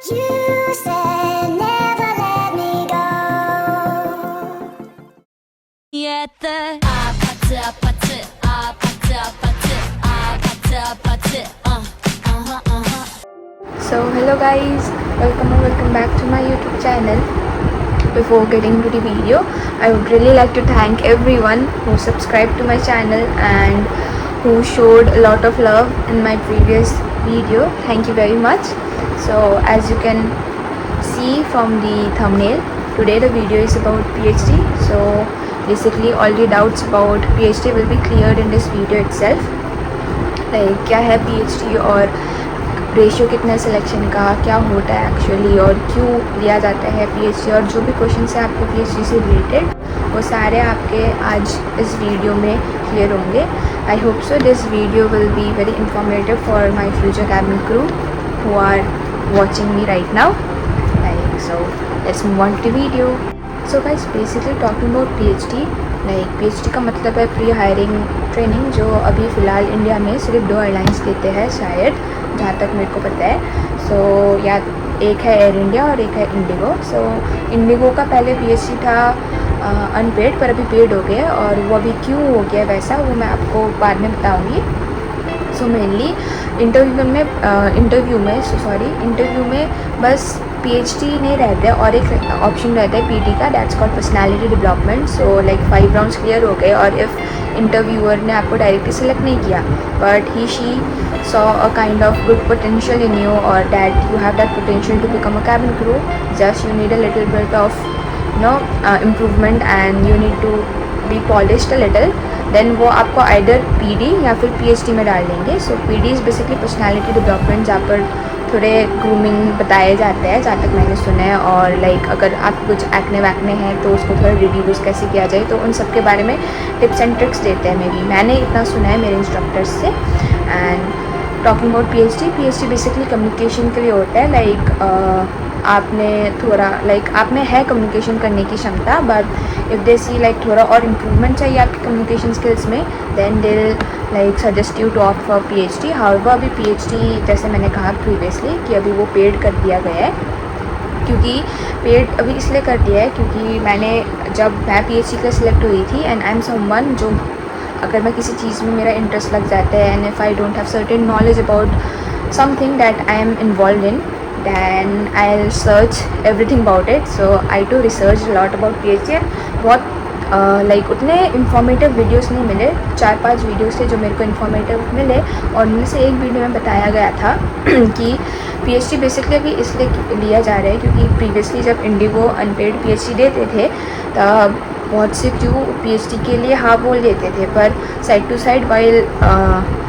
You said never let me go. At the 아파트 아파트 아파트 아파트 아파트 아파트 So hello guys, welcome back to my YouTube channel. Before getting into the video, I would really like to thank everyone who subscribed to my channel and who showed a lot of love in my previous video. Thank you very much. So as you can see from the thumbnail, today the video is about PhD. So basically all the doubts about PhD will be cleared in this video itself. Like क्या है PhD और ratio कितना है selection का, क्या होता है actually और क्यों लिया जाता है PhD, और जो भी क्वेश्चन है आपको PhD से रिलेटेड वो सारे आपके आज इस वीडियो में क्लियर होंगे. I hope so this video will be very informative for my future cabin crew who are watching me right now. Like, so let's move on to the video. So guys, basically talking about PhD, like PhD का मतलब है pre hiring training, जो अभी फ़िलहाल India में सिर्फ 2 airlines देते हैं शायद, जहाँ तक मेरे को पता है. सो या एक है एयर इंडिया और एक है इंडिगो. सो इंडिगो का पहले PhD था अनपेड, पर अभी पेड हो गया, और वो अभी क्यों हो गया वैसा वो मैं आपको बाद में बताऊँगी. सो मेनली इंटरव्यू में बस PhD नहीं रहता है और एक ऑप्शन रहता है PT का, that's called personality development. So like 5 rounds clear हो गए, और इफ़ इंटरव्यूअर ने आपको डायरेक्टली सेलेक्ट नहीं किया but he she saw a kind of good potential in you, और that you have that potential to become a cabin crew, just you need a little bit of improvement and you need to be polished a little, then वो आपको either PD या फिर PhD में डाल देंगे. सो PD is basically personality development, जहाँ पर थोड़े ग्रूमिंग बताए जाते हैं जहाँ तक मैंने सुना है, और लाइक अगर आप कुछ एक्ने वैक्ने हैं तो उसको थोड़ा रिड्यूस कैसे किया जाए, तो उन सब के बारे में टिप्स एंड ट्रिक्स देते हैं. मे बी मैंने इतना सुना है मेरे इंस्ट्रक्टर्स से. And talking about PhD basically communication के लिए होता है. लाइक आपने थोड़ा लाइक आप में है कम्युनिकेशन करने की क्षमता, but if they see like थोड़ा और इम्प्रूवमेंट चाहिए आपकी कम्युनिकेशन स्किल्स में, then they like suggest you to opt for PhD. However अभी PhD जैसे मैंने कहा प्रीवियसली कि अभी वो पेड कर दिया गया है, क्योंकि पेड अभी इसलिए कर दिया है क्योंकि जब मैं PhD के लिए सिलेक्ट हुई थी, एंड आई एम समवन जो अगर मैं किसी चीज़ में मेरा इंटरेस्ट लग जाता है, and if I don't have certain knowledge about something that I am involve in, then I'll search everything about it. So I do research a lot about PhD. बहुत लाइक उतने इन्फॉर्मेटिव वीडियोस नहीं मिले, 4-5 videos थे जो मेरे को informative मिले, और उनमें से एक वीडियो में बताया गया था कि PhD बेसिकली अभी इसलिए लिया जा रहा है क्योंकि प्रीवियसली जब इंडिगो अनपेड PhD देते थे तब बहुत से क्यों PhD के लिए हाँ बोल देते थे, पर side to side while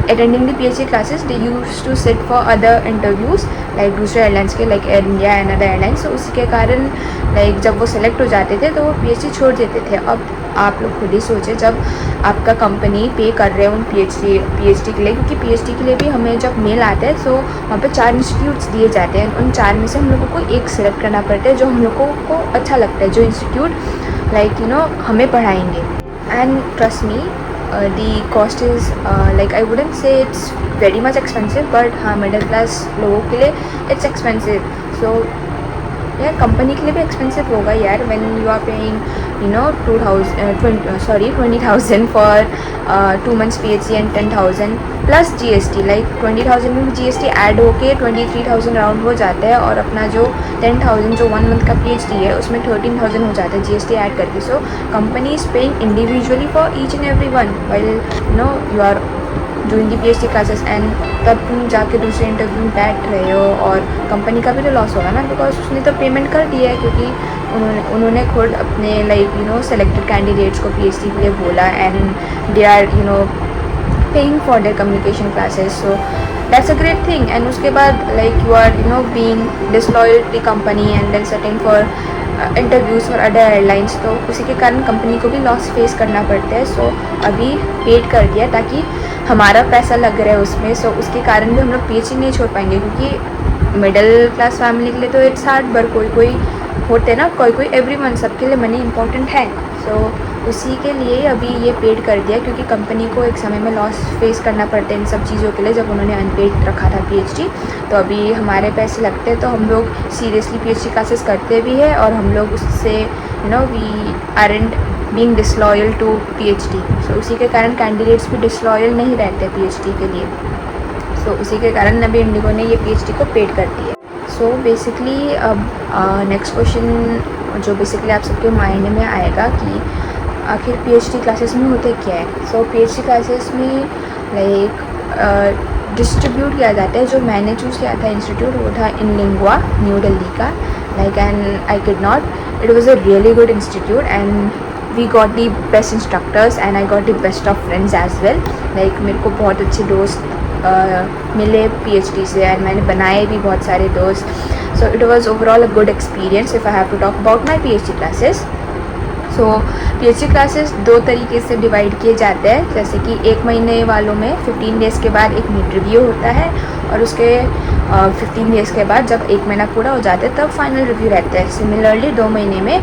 attending the PhD classes they use to sit for other interviews like दूसरे एयरलाइंस के, like Air India and other airlines. तो उसी के कारण लाइक जब वो सेलेक्ट हो जाते थे तो वो PhD छोड़ देते थे. अब आप लोग खुद ही सोचें, जब आपका कंपनी पे कर रहे हो उन PhD के लिए, क्योंकि PhD के लिए भी हमें जब मेल आता है तो वहाँ पे 4 इंस्टीट्यूट्स दिए जाते हैं, उन 4 में से हम लोगों को एक सिलेक्ट करना पड़ता है जो हम लोगों को अच्छा लगता है, जो इंस्टीट्यूट लाइक हमें पढ़ाएंगे. And trust me the cost is like I wouldn't say it's very much expensive, but हाँ मिडिल क्लास लोगों के लिए it's expensive. So यार कंपनी के लिए भी एक्सपेंसिव होगा यार, when you are paying 20,000 for 2 months PhD and 10,000 plus GST, like 20,000 में भी GST ऐड होके 23,000 राउंड हो जाता है, और अपना जो 10,000 जो 1 month का PhD है उसमें 13,000 हो जाता है GST ऐड करके. So company is paying individually for each and every one while you are doing the PhD classes, and तब तुम जाके दूसरे इंटरव्यू में बैठ रहे हो, और कंपनी का भी तो लॉस होगा ना, बिकॉज उसने तो पेमेंट कर दिया है, क्योंकि उन्होंने खुद अपने लाइक सेलेक्टेड कैंडिडेट्स को PhD के लिए बोला, and they are paying for their communication classes. So that's a great thing. And उसके बाद like you are being disloyal to company and then setting for interviews for other airlines, तो उसी के कारण कंपनी को भी लॉस फेस करना पड़ता है. सो अभी पेड कर दिया ताकि हमारा पैसा लग रहा है उसमें, सो उसके कारण भी हम लोग PhD नहीं छोड़ पाएंगे, क्योंकि मिडिल क्लास फैमिली के लिए तो इट्स हार्ड, पर कोई होते ना, कोई एवरीवन, सबके लिए मनी इंपॉर्टेंट है. सो उसी के लिए अभी ये पेड कर दिया, क्योंकि कंपनी को एक समय में लॉस फेस करना पड़ता है इन सब चीज़ों के लिए, जब उन्होंने अनपेड रखा था पीएचडी। तो अभी हमारे पैसे लगते हैं, तो हम लोग सीरियसली पीएचडी क्लासेस करते भी है, और हम लोग उससे we aren't being disloyal to PhD. So उसी के कारण कैंडिडेट्स भी डिसलॉयल नहीं रहते पीएचडी के लिए। सो उसी के कारण अभी इंडिगो ने ये पीएचडी को पेड कर दिया। सो बेसिकली अब नेक्स्ट क्वेश्चन जो बेसिकली आप सबके माइंड में आएगा कि आखिर पीएचडी क्लासेस में होते क्या है। सो पीएचडी क्लासेस में लाइक डिस्ट्रीब्यूट किया जाता है। जो मैंने चूज़ किया था इंस्टीट्यूट, वो था इन लिंगुआ, न्यू दिल्ली का। Like and I could not, it was a really good institute and we got the best instructors and I got the best of friends as well. Like मेरे को बहुत अच्छे दोस्त मिले पीएचडी से, एंड मैंने बनाए भी बहुत सारे दोस्त। So it was overall a good experience if I have to talk about my PhD classes. So PhD classes दो तरीके से डिवाइड किए जाते हैं। जैसे कि 1 महीने वालों में 15 डेज़ के बाद एक मिड रिव्यू होता है, और उसके 15 डेज़ के बाद जब 1 महीना पूरा हो जाता है तब फाइनल रिव्यू रहता है। सिमिलरली 2 महीने में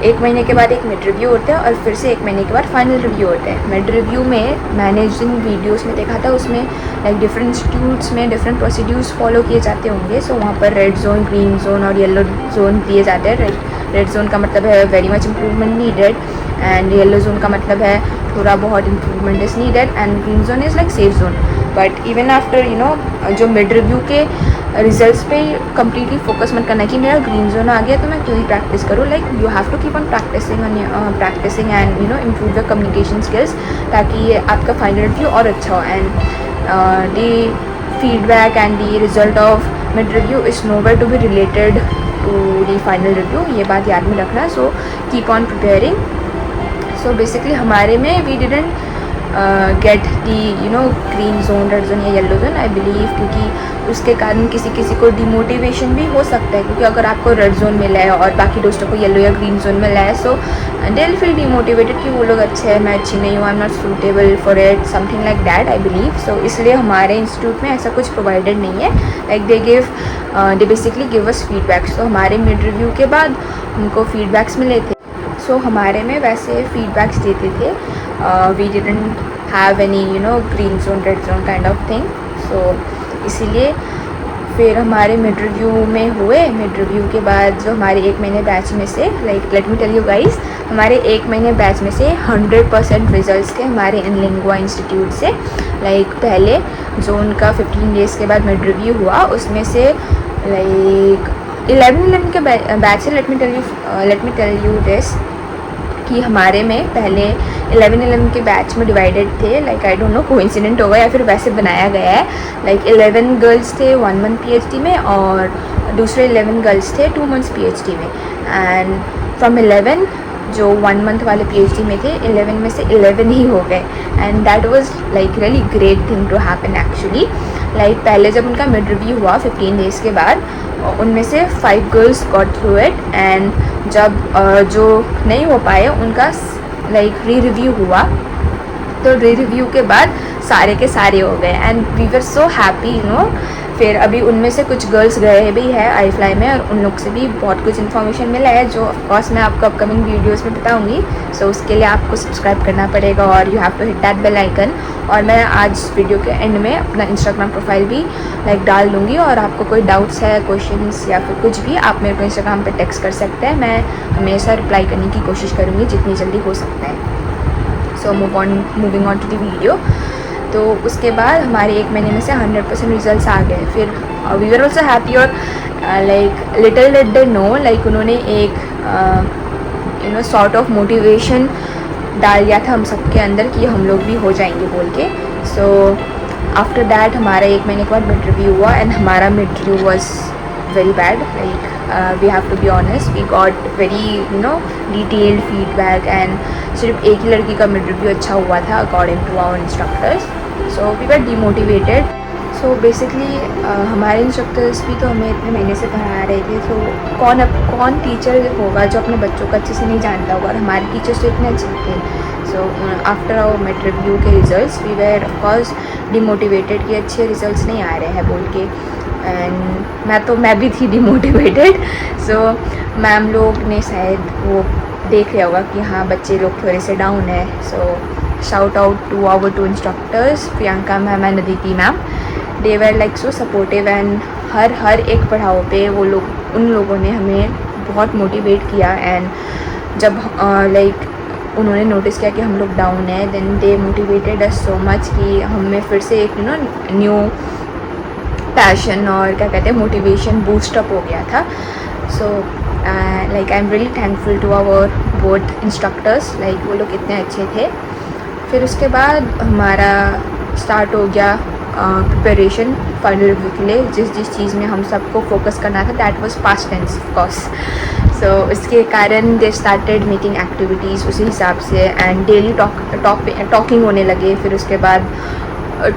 1 महीने के बाद एक मिड रिव्यू होता है, और फिर से 1 महीने के बाद फाइनल रिव्यू होता है। मिड रिव्यू में मैंने जिन वीडियोस में देखा था, उसमें लाइक डिफरेंट इंस्टीट्यूट्स में डिफरेंट प्रोसीड्यूर्स फॉलो किए जाते होंगे। सो वहाँ पर रेड जोन, ग्रीन जोन और येलो जोन दिए जाते हैं। रेड जोन का मतलब है very much improvement needed, and yellow zone का मतलब है थोड़ा बहुत improvement is needed, and green zone is like safe zone. But even after जो मिड रिव्यू के रिजल्ट्स पे कम्प्लीटली फोकस मत करना कि मेरा ग्रीन जोन आ गया तो मैं क्यों ही प्रैक्टिस करूँ। Like you have to keep on practicing and improve your communication skills, ताकि ये आपका फाइनल रिव्यू और अच्छा हो। And the feedback and the result of mid review is nowhere to be related to the final review, ये बात याद में रखना। So keep on preparing. So basically हमारे में we didn't get the green zone, red zone या yellow zone, I believe, क्योंकि उसके कारण किसी को डिमोटिवेशन भी हो सकता है। क्योंकि अगर आपको रेड जोन मिला है और बाकी दोस्तों को येलो या ग्रीन जोन मिला है, so they will feel demotivated कि वो लोग अच्छे हैं, मैं अच्छी नहीं हूँ, I am not suitable for it, something like that, I believe. So इसलिए हमारे इंस्टीट्यूट में ऐसा कुछ प्रोवाइडेड नहीं है। Like they basically give us feedbacks. तो हमारे मिड रिव्यू के बाद उनको फीडबैक्स मिले थे। सो हमारे में वैसे फीडबैक्स देते थे, we didn't have any green zone, red zone kind of thing. So इसीलिए फिर हमारे मिड रिव्यू में हुए। मिड रिव्यू के बाद जो हमारे 1 महीने बैच में से, like let me tell you guys, हमारे 1 महीने बैच में से 100% रिजल्ट्स थे हमारे इन लिंगुआ इंस्टीट्यूट से। लाइक पहले जो उनका 15 डेज़ के बाद मिड रिव्यू हुआ, उसमें से लाइक 11 के बैच से let me tell you this कि हमारे में पहले 11 के बैच में डिवाइडेड थे। Like I don't know coincident होगा या फिर वैसे बनाया गया है। लाइक 11 गर्ल्स थे 1 मंथ पीएचडी में, और दूसरे 11 गर्ल्स थे 2 मंथ्स पीएचडी में। एंड फ्रॉम 11 जो 1 मंथ वाले पीएचडी में थे, 11 में से 11 ही हो गए, and that was like really great thing to happen actually. Like पहले जब उनका मिड रिव्यू हुआ 15 डेज़ के बाद, उनमें से 5 girls got through it, and जब जो नहीं हो पाए उनका लाइक री रिव्यू हुआ, तो री रिव्यू के बाद सारे के सारे हो गए, and we were so happy फिर अभी उनमें से कुछ गर्ल्स गए भी है आई फ्लाई में, और उन लोग से भी बहुत कुछ इन्फॉर्मेशन मिला है, जो ऑफकोर्स मैं आपको अपकमिंग वीडियोस में बताऊंगी। सो उसके लिए आपको सब्सक्राइब करना पड़ेगा, और you have to hit that bell icon. और मैं आज वीडियो के एंड में अपना इंस्टाग्राम प्रोफाइल भी लाइक डाल दूँगी, और आपको कोई डाउट्स है, क्वेश्चंस या फिर कुछ भी, आप मेरे को इंस्टाग्राम पर टेक्स्ट कर सकते हैं। मैं हमेशा रिप्लाई करने की कोशिश करूँगी जितनी जल्दी हो सकता है। So moving on to the video. तो उसके बाद हमारे 1 महीने में से 100% रिजल्ट्स आ गए। फिर वी वर ऑल्सो हैप्पी, और like little did they know, like उन्होंने एक सॉर्ट ऑफ मोटिवेशन डाल दिया था हम सबके अंदर कि हम लोग भी हो जाएंगे बोल के। सो आफ्टर दैट हमारा 1 महीने के बाद मिड रिव्यू हुआ, एंड हमारा mid review was very bad. Like we have to be honest, we got very detailed feedback, and सिर्फ एक ही लड़की का मिड रिव्यू अच्छा हुआ था according to our instructors. So we were demotivated. So basically हमारे इंस्ट्रक्टर्स भी तो हमें इतने महीने से पढ़ा रहे थे, तो कौन टीचर होगा जो अपने बच्चों को अच्छे से नहीं जानता होगा, और हमारे टीचर्स तो इतने अच्छे थे। So after our mid review के results we were of course demotivated कि अच्छे रिजल्ट्स नहीं आ रहे हैं बोल के, एंड मैं भी थी डीमोटिवेटेड। सो मैम लोग ने शायद वो देख लिया होगा कि हाँ बच्चे लोग थोड़े से डाउन है. So shout out to our 2 instructors, Priyanka ma'am and Aditi ma'am. They were like so supportive and हर एक पढ़ाओ पे वो लोग उन लोगों ने हमें बहुत मोटिवेट किया. एंड जब लाइक उन्होंने नोटिस किया कि हम लोग डाउन है, then they motivated us so much कि हमें फिर से एक न्यू पैशन और क्या कहते हैं मोटिवेशन बूस्टअप हो गया था. So like I am really thankful to our both instructors. Like वो लोग इतने अच्छे थे. फिर उसके बाद हमारा स्टार्ट हो गया प्रिपरेशन फाइनल रिव्यू के लिए. जिस चीज़ में हम सबको फोकस करना था that was past tense of course. So इसके कारण दे स्टार्टेड मेकिंग एक्टिविटीज़ उसी हिसाब से एंड डेली टॉकिंग होने लगे. फिर उसके बाद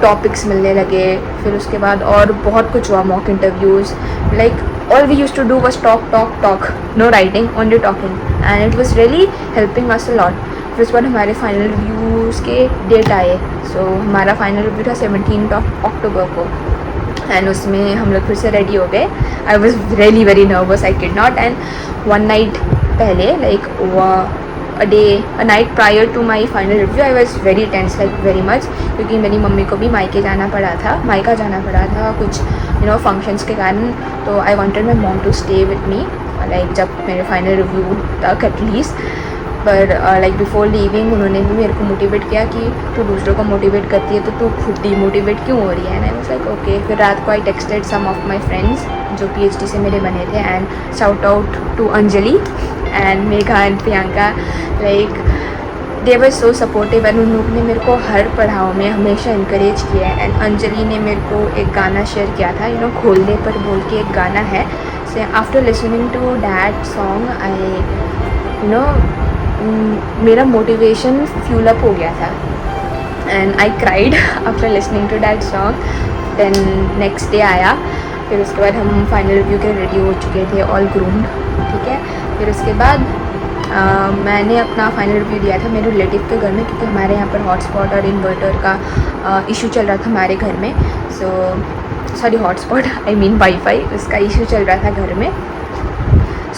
टॉपिक्स मिलने लगे. फिर उसके बाद और बहुत कुछ हुआ, mock interviews. Like all we used to do was talk, no writing, only talking and it was really helping us a lot. फिर उसके बाद हमारे फाइनल रिव्यूज़ के डेट आए. सो हमारा फाइनल रिव्यू था 17 अक्टूबर को एंड उसमें हम लोग फिर से रेडी हो गए. I was really very nervous, I kid not. And one night पहले like a night prior to my final review I was very tense, like very much, क्योंकि मेरी मम्मी को भी मायका जाना पड़ा था कुछ फंक्शंस के कारण. तो I wanted my mom to stay with me like जब मेरे फाइनल रिव्यू तक एटलीस्ट. पर लाइक बिफोर लीविंग उन्होंने भी मेरे को मोटिवेट किया कि तू दूसरों को मोटिवेट करती है तो तू खुद डीमोटिवेट क्यों हो रही है. And I was like okay. फिर रात को I texted some of my friends जो PhD से मेरे बने थे and shout out to Anjali and Megha and Priyanka. Like they were so supportive and उन लोगों ने मेरे को हर पढ़ाओ में हमेशा इनकरेज किया है. एंड अंजलि ने मेरे को एक गाना शेयर किया था खोलने पर बोल के एक गाना है. So after listening to that song I मेरा मोटिवेशन फ्यूल अप हो गया था and I cried after listening to that song. Then next day आया. फिर उसके बाद हम फाइनल रिव्यू के रेडी हो चुके थे, ऑल ग्रूम्ड, ठीक है. फिर उसके बाद मैंने अपना फाइनल रिव्यू दिया था मेरे रिलेटिव के घर में, क्योंकि हमारे यहाँ पर हॉटस्पॉट और इन्वर्टर का इशू चल रहा था हमारे घर में. Sorry hotspot I mean wifi, उसका इशू चल रहा था घर में.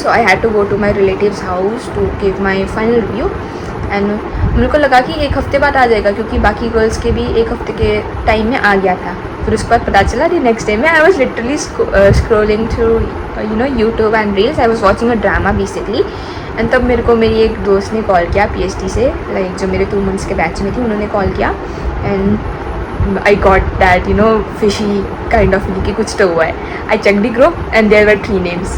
So I had to go to my relatives house to give my final review. And मेरे को लगा कि एक हफ़्ते बाद आ जाएगा क्योंकि बाकी गर्ल्स के भी एक हफ़्ते के टाइम में आ गया था. फिर उसके बाद पता चला कि नेक्स्ट डे में I was literally scrolling through YouTube and reels. I was watching a drama basically. And तब मेरे को मेरी एक दोस्त ने कॉल किया PhD से, लाइक जो मेरे 2 मंथ्स के बैच में थी, उन्होंने कॉल किया. And I got that fishy kind of कि कुछ तो हुआ है. I check the group and there were 3 names.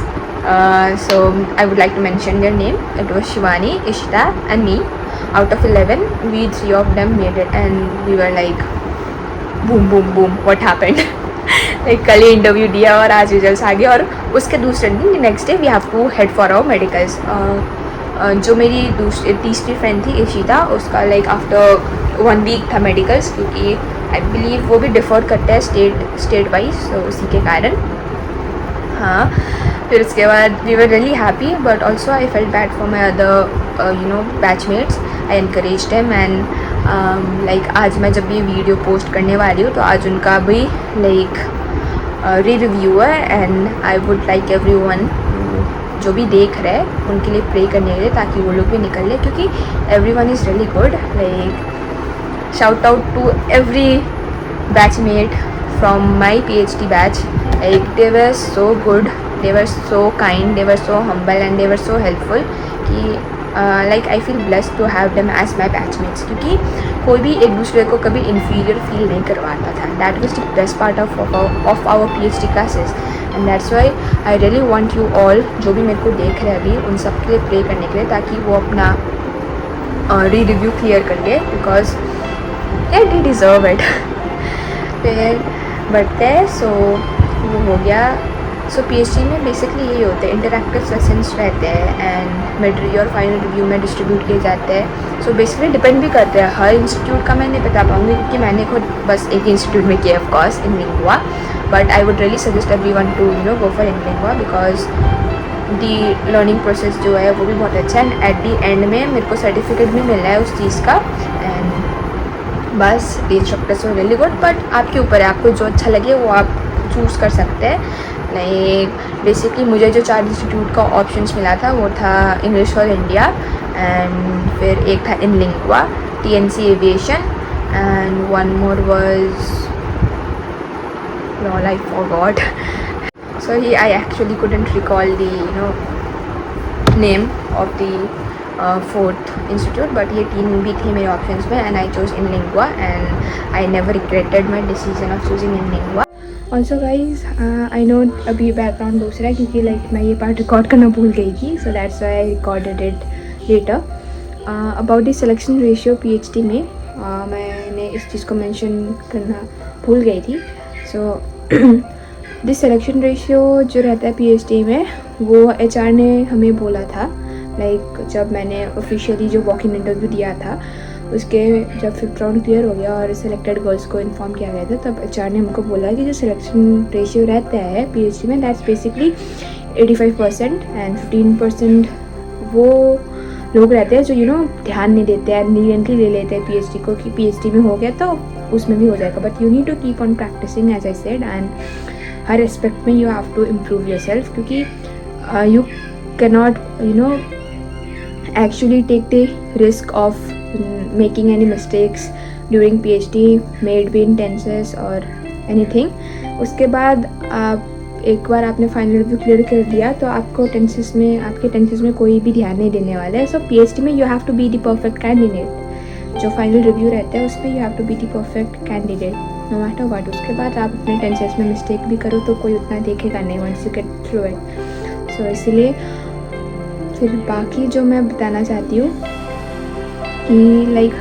So I would like to mention their name. It was Shivani, Ishita and me. Out of 11, we 3 of them made it and we were like boom boom boom, what happened? like कल ही interview दिया और आज results आ गए और उसके दूसरे दिन next day we have to head for our medicals. जो मेरी तीसरी फ्रेंड थी इशिता, उसका लाइक आफ्टर 1 week था मेडिकल्स, क्योंकि आई बिलीव वो भी डिफ़र करता है स्टेट वाइज, तो उसी के कारण. हाँ. फिर उसके बाद we were really happy but also I felt bad for my other batchmates. I encourage them and like आज मैं जब ये वीडियो पोस्ट करने वाली हूँ तो आज उनका भी लाइक रिव्यू है. And I would like everyone जो भी देख रहे हैं उनके लिए प्रे करने के लिए ताकि वो लोग भी निकल ले, क्योंकि everyone is really good. Like shout out to every batchmate from my PhD batch. Like they were so good, they were so kind, they were so humble and they were so helpful कि like I feel blessed to have them as my batchmates, क्योंकि कोई भी एक दूसरे को कभी inferior feel नहीं करवाता था. That was the best part of our PhD classes and that's why I really want you all जो भी मेरे को देख रहे हैं अभी उन सब के लिए प्रे करने के लिए ताकि वो अपना रिव्यू क्लियर कर ले, बिकॉज they deserve it. फिर बढ़ते हैं. सो वो हो गया. सो PhD में बेसिकली यही होते हैं, इंटरैक्टिव सेशंस रहते हैं एंड मिड और फाइनल रिव्यू में डिस्ट्रीब्यूट किए जाते हैं. सो बेसिकली डिपेंड भी करते हैं, हर इंस्टीट्यूट का मैं नहीं बता पाऊँगी क्योंकि मैंने खुद बस एक इंस्टीट्यूट में किया of course in Lingua. But I would really suggest everyone to go for in Lingua because the learning process जो है वो भी बहुत अच्छा है. एंड एट दी एंड में मेरे को सर्टिफिकेट भी मिल रहा है उस चीज़ का. एंड बस the instructors were really good. But आपके ऊपर है, आपको जो अच्छा लगे वो आप चूज़ कर सकते हैं. लाइक बेसिकली मुझे जो 4 इंस्टीट्यूट का ऑप्शंस मिला था वो था इंग्लिश फॉर इंडिया, एंड फिर एक था Inlingua, TNC aviation, and one more was lol I forgot. Sorry, I actually couldn't recall the name of the fourth institute, but ये 3 भी थे मेरे ऑप्शंस में, and I chose in lingua and I never regretted my decision of choosing in lingua. Also guys, I know अभी background दूसरा है क्योंकि like मैं ये पार्ट रिकॉर्ड करना भूल गई थी, so that's why I recorded it later. About the selection ratio PhD में मैंने इस चीज़ को मेंशन करना भूल गई थी. सो दिस सिलेक्शन रेशियो जो रहता है PhD में वो HR ने हमें बोला था. लाइक जब मैंने ऑफिशियली जो वॉक इन इंटरव्यू दिया था उसके जब 5th राउंड क्लियर हो गया और सिलेक्टेड गर्ल्स को इन्फॉर्म किया गया था, तब HR ने हमको बोला कि जो सिलेक्शन रेशियो रहता है PhD में दैट्स बेसिकली 85% एंड 15% वो लोग रहते हैं जो ध्यान नहीं देते हैं, लीनियंटली ले लेते हैं PhD को कि PhD में हो गया तो उसमें भी हो जाएगा. But you need to keep on practicing as I said, and हर एस्पेक्ट में you have to improve your सेल्फ, क्योंकि you can not actually take the risk of making any mistakes during PhD, may it be in tenses or anything. उसके बाद आप एक बार आपने final review clear कर दिया तो आपको आपके टेंसेस में कोई भी ध्यान नहीं देने वाला है. सो PhD में you have to be the perfect candidate. जो फाइनल रिव्यू रहता है उसमें you have to be the perfect candidate no matter what. उसके बाद आप अपने टेंसेस में मिस्टेक भी करो तो कोई उतना देखेगा नहीं once you get through it. So इसलिए फिर बाकी जो मैं बताना चाहती हूँ कि लाइक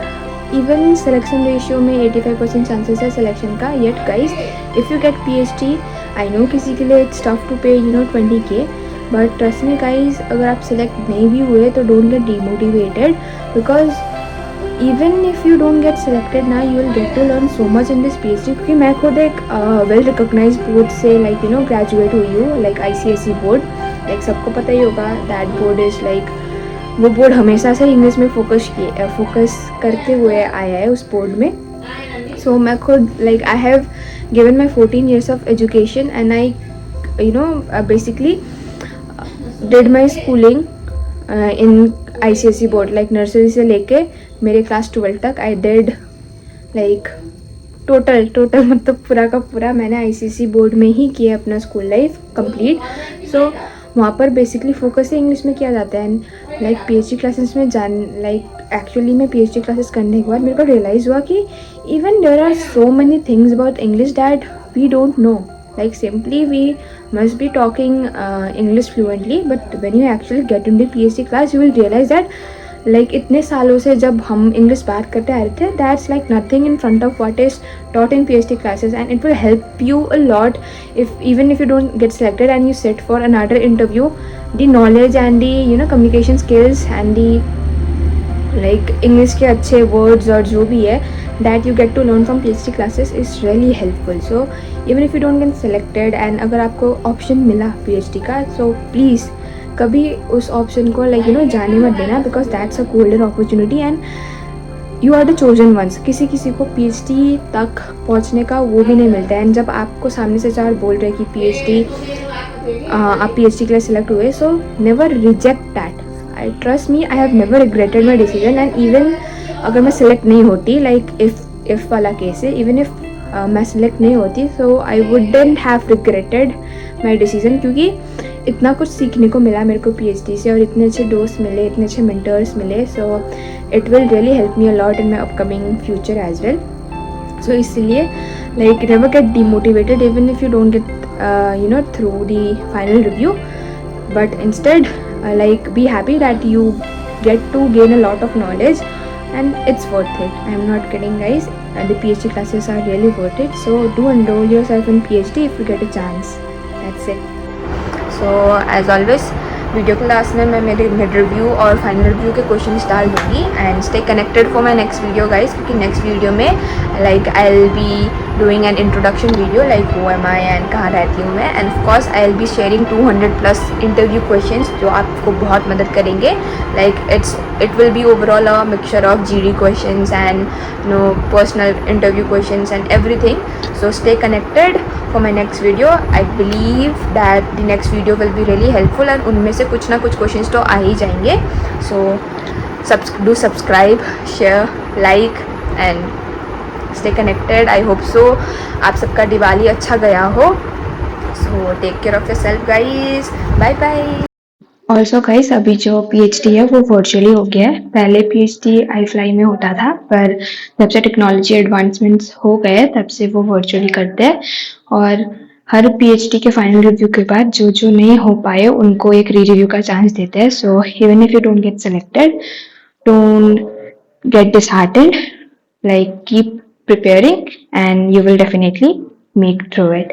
इवन सिलेक्शन रेशियो में 85% चांसेस है सिलेक्शन का. Yet guys, if you get PhD, I know किसी के लिए इट्स टफ टू पे 20K, but trust me guys, अगर आप सिलेक्ट नहीं भी हुए तो don't get demotivated, because even if you don't get selected ना, you will get to learn so much in this PhD. क्योंकि मैं खुद एक वेल रिकॉग्नाइज बोर्ड से लाइक ग्रेजुएट हुई हूँ, लाइक ICSE बोर्ड. लाइक सबको पता ही होगा दैट बोर्ड इज़ लाइक, वो बोर्ड हमेशा से इंग्लिश में फोकस करते हुए आया है उस बोर्ड में. सो मैं खुद like I have given my 14 years of education and I basically did my schooling in ICSE board. Like nursery से लेके मेरे क्लास 12 तक आई डिड लाइक टोटल मतलब पूरा का पूरा मैंने ICSE बोर्ड में ही किया अपना स्कूल लाइफ कंप्लीट. सो वहाँ पर बेसिकली फोकस ही इंग्लिश में किया जाता है. एंड लाइक PhD क्लासेस में एक्चुअली मैं PhD क्लासेस करने के बाद मेरे को रियलाइज़ हुआ कि even there are so many things about English that we don't know. Like simply we must be talking English fluently, but when you actually get in the PhD class you will realize that like इतने सालों से जब हम English बात करते आ रहे थे, that's like nothing in front of what is taught in PhD classes, and it will help you a lot even if you don't get selected and you sit for another interview. The knowledge and the communication skills and the like English के अच्छे words और जो भी है that you get to learn from PhD classes is really helpful. So even if you don't get selected and अगर आपको option मिला PhD का, so please कभी उस ऑप्शन को जाने मत देना, because that's a golden opportunity and you are the chosen ones. किसी को PhD तक पहुंचने का वो भी नहीं मिलता है. एंड जब आपको सामने से 4 बोल रहे कि आप PhD के लिए सिलेक्ट हुए, so never reject that. I trust me, I have never regretted my decision. And even अगर मैं सिलेक्ट नहीं होती, लाइक इफ़ वाला केस है, इवन इफ मैं सिलेक्ट नहीं होती, so I wouldn't have regretted my decision, क्योंकि इतना कुछ सीखने को मिला मेरे को PhD से, और इतने अच्छे दोस्त मिले, इतने अच्छे मेंटर्स मिले. So it will really help me a lot in my upcoming future as well. So इसलिए like never get demotivated even if you don't get through the final review, but instead like be happy that you get to gain a lot of knowledge and it's worth it. I am not kidding guys, and the PhD classes are really worth it. So do enroll yourself in PhD if you get a chance. That's it. So as always, video class में मैं मेरे mid review और final review के questions डाल दूँगी. And stay connected for my next video guys, क्योंकि next video में like I will be doing an introduction video like who am I and कहाँ रहती हूँ मैं, and of course I'll be sharing 200 plus interview questions जो आपको बहुत मदद करेंगे. Like it will be overall a mixture of GD questions and personal interview questions and everything. So stay connected for my next video. I believe that the next video will be really helpful and उनमें से कुछ ना कुछ questions तो आ ही जाएंगे. So do subscribe, share, like and stay connected. I hope so आप सबका दिवाली अच्छा गया हो. So take care of yourself guys. Bye bye. Also guys, अभी जो पीएचडी है वो वर्चुअली हो गया है. पहले पीएचडी iFly में होता था, पर जब से टेक्नोलॉजी एडवांसमेंट्स हो गए तब से वो वर्चुअली करते हैं. और हर पीएचडी के फाइनल रिव्यू के बाद जो जो नहीं हो पाए उनको एक री रिव्यू का चांस देते हैं. So even if you don't get selected, don't get disheartened, like keep preparing and you will definitely make through it.